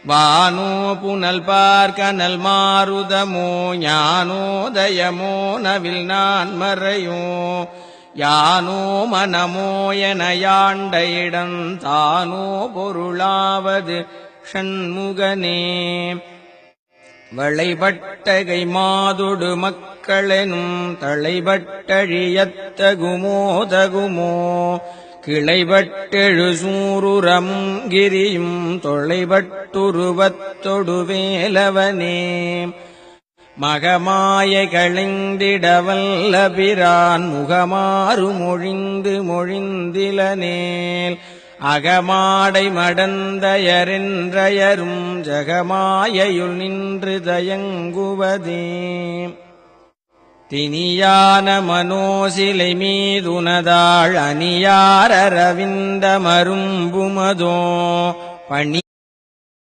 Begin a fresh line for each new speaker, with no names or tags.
வானோ புனல் பார்க்கனல் மாருதமோ ஞானோதயமோ நவில் நான் மறையோ யானோ மனமோ என யாண்ட இடம் தானோ பொருளாவது ஷண்முகனே. வளைபட்டகை மாதொடு மக்களெனும் தளைபட்டழியத்தகுமோ தகுமோ கிளைபட்டெழு சூருரமும் கிரியும் தொளைபட்டுருவத்தொடு வேலவனே. மகமாயை களைந்திடவல்ல பிரான் முகமாறு மொழிந்து மொழிந்திலனேல் அகமாடை மடந்தயரென்றயரும் ஜகமாயையுள் நின்று தயங்குவதே. தினியான மனோசிலை மீதுனதாள் அணியார் அரவிந்த மரும்புமதோ பணி